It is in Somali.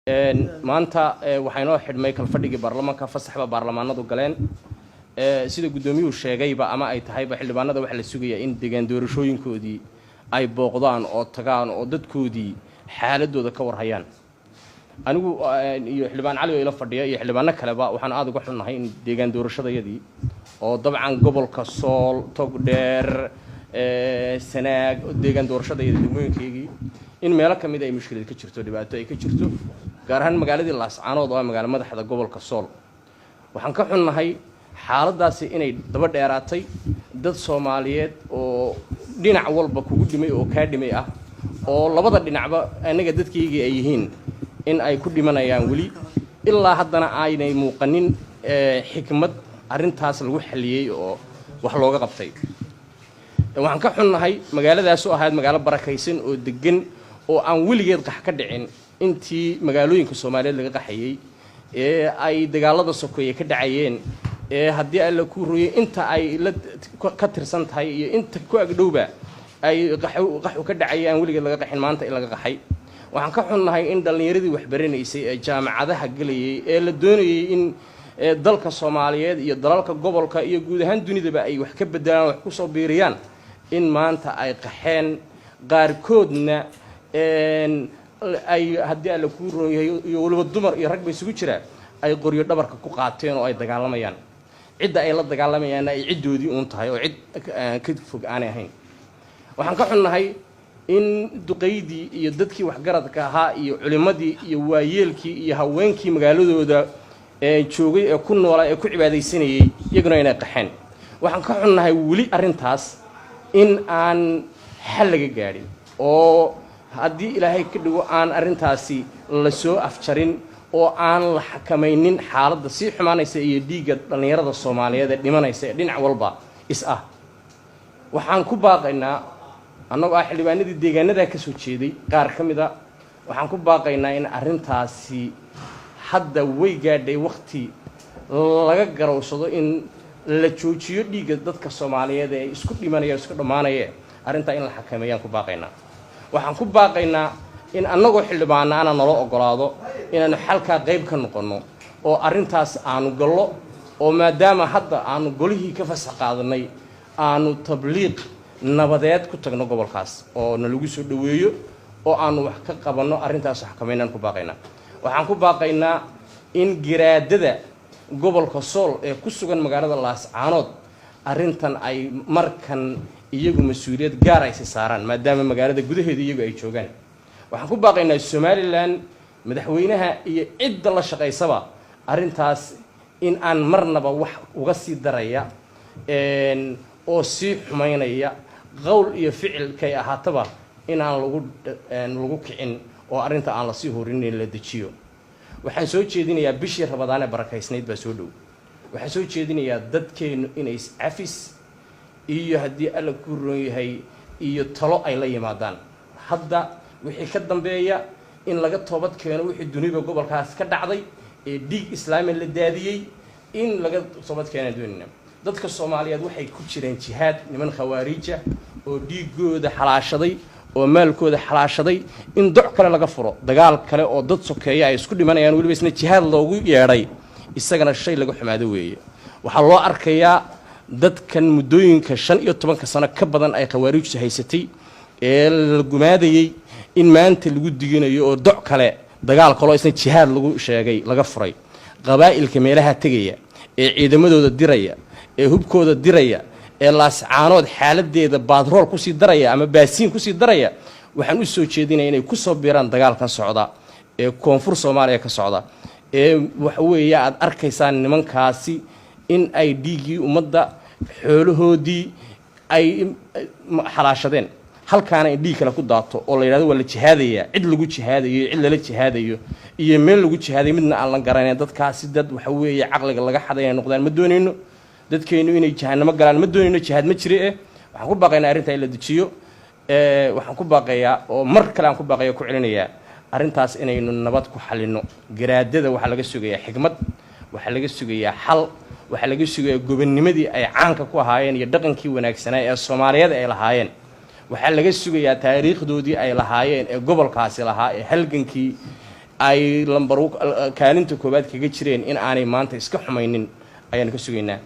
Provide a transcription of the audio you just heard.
maanta waxaynoo xidhmay kalfadhigii baarlamaanka fasaxba baarlamaanadu galeen sida gudoomiyuhu sheegayba ama ay tahayba xildhibaanada waxa la sugayaa in deegaan doorashooyinkoodii ay booqdaan oo tagaan oo dadkoodii xaaladooda ka warhayaan anigu iyo xildhibaan cali oo ila fadhiya iyo xildhibaano kaleba waxaan aad uga xunnahay in deegaan doorashadayadii oo dabcan gobolka Sool Togdheer sanaag deegaan doorashadayadii degmooyinkeygii in meelo kamid ay mushkilad ka jirto dhibaato ay ka jirto gaar ahaan magaaladii Laascaanood oo magaalo madaxda gobolka Sool waxaan ka xunnahay xaaladaasi inay daba dheeraatay dad Soomaaliyeed oo dhinac walba kugu dhimay oo ka dhimay ah oo labada dhinacba anaga dadkayga ay yihiin in ay ku dhimanayaan wali ilaa haddana aynay muuqanin xikmad arintaas lagu xaliyay oo wax looga qabtay waxaan ka xunnahay magaaladaas oo ahayd magaalo barakaysan oo degan oo aan weligeed qax ka dhicin intii magaalooyinka Soomaaliyeed laga qaxayay ay dagaalada sokoye ka dhacayeen haddii ay la ku rooyay inta ay la ka tirsan tahay iyo inta ku agdhowba ay qaxu ka dhacayaan weligeed laga qaxin maanta in laga qaxay waxaan ka xunnahay in dhalinyaradii wax baranaysay ee jaamacadaha galayay ee la doonayay in dalka Soomaaliyeed iyo dalalka gobolka iyo guud ahaan dunidaba ay wax ka bedelaan wax ku soo biiriyaan in maanta ay qaxeen qaarkoodna ay haddii ay la ku rooyay iyo waliba dumar iyo rag bay isugu jiraan ay qoryo dhabarka ku qaateen oo ay dagaalamayaan cidda ay la dagaalamayaan ay cidoodii uun tahay oo cid ka fog aan ahayn waxaan ka xunnahay in duqeydii iyo dadkii waxgaradka ahaa iyo culimadii iyo waayeelkii iyo haweenkii magaaladooda joogay ee ku noolaa ee ku cibaadaysanayay iyaguna inay qaxeen waxaan ka xunnahay weli arintaas in aan xal laga gaadhin oo haddii ilaahay ka dhigo aan arintaasi la soo afjarin oo aan la xakamaynin xaaladda sii xumaanaysa iyo dhiigga dhalinyarada Soomaaliyeed ee dhimanaysa ee dhinac walba waxaan ku baaqaynaa annagoo xildhibaanadii deegaanada ka soo jeeday qaar ka mid ah waxaan ku baaqaynaa in arintaasi hadda way gaadhay waqti laga garowsado in la joojiyo dhiigga dadka Soomaaliyeed ee isku dhimanaya isku dhamaanaya arinta in la xakameeyaan ku baaqaynaa waxaan ku baaqaynaa in annagoo xildhibaanaana nala ogolaado inaanu xalka qayb ka noqono oo arintaas aanu gallo oo maadaama hadda aanu golihii ka fasax qaadanay aanu tabliiq nabadeed ku tagno gobolkaas oo nalagu soo dhaweeyo oo aanu wax ka qabanno arintaas xakameynaan ku baaqaynaa waxaan ku baaqaynaa in garaadada gobolka Sool ee ku sugan magaalada Laascaanood arintan ay markan iyagu mas'uuliyad gaar ah saaraan maadaama magaalada gudaheeda iyagu ay joogaan waxaan ku baaqaynaa Somaliland madaxweynaha iyo cid la shaqeysaba arintaas in aan marnaba wax uga sii daraya oo si xumaynaya qowl iyo ficil kay ahaataba in aan lagu kicin oo arinta aan la sii horinin la dejiyo waxaan soo jeedinayaa bishii Ramadaan ee barakaysnayd baa soo dhow waxaan soo jeedinayaa dadkeenu inay afis iyo haddii alla ku roon yahay iyo talo ay la yimaadaan hadda wixii ka dambeeya in laga toobad keeno wixii dunida gobolkaas ka dhacday ee dhiig islaami la daadiyay in laga toobad keeno dunida dadka Soomaaliyeed waxay ku jireen jihaad niman khawaarija oo dhiigooda xalaashaday oo maalkooda xalaashaday in doc kale laga furo dagaal kale oo dad sokeeya ay isku dhimanayaan waliba isna jihaad loogu yeeray isagana shay laga xumaado weeye waxa loo arkayaa dadkan muddooyinka 15 sano ka badan ay khawaarijtu haysatay ee la gumaadayay in maanta lagu diginayo oo doc kale dagaal kale isna jihaad lagu sheegay laga furay qabaa'ilka meelaha tagaya ee ciidamadooda diraya ee hubkooda diraya ee Laascaanood xaaladeeda baadrool ku sii daraya ama baasiin ku sii daraya waxaan u soo jeedinayaa inay ku soo biiraan dagaalkan socda ee koonfur Soomaaliya ka socda ee wax weeye aad arkaysaan nimankaasi in ay dhiigii ummadda xoolahoodii ay xalaashadeen halkaana in dhiig kale ku daato oo la yiraahdo waa la jihaadaya cid lagu jihaadayo cid la jihaadayo iyo meel lagu jihaaday midna aan la garanay dadkaasi dad wax weeye caqliga laga xaday ay noqdaan ma doonayno dadkeenu inay jahanamo galaan ma doonayno jihaad ma jire waxaan ku baaqaynaa arinta in la dejiyo waxaan ku baaqayaa oo mar kale aan ku baaqayo ku celinayaa arintaas inaynu nabad ku xalino garaadada waxa laga sugayaa xigmad waxa laga sugayaa xal waxa laga sugayaa gobonnimadii ay caanka ku ahaayeen iyo dhaqankii wanaagsanaa ee Soomaaliyeed ay lahaayeen waxa laga sugayaa taariikhdoodii ay lahaayeen ee gobolkaasi lahaa ee halgankii ay lambar kaalinta koobaad kaga jireen in aanay maanta iska xumaynin ayaan ka sugaynaa.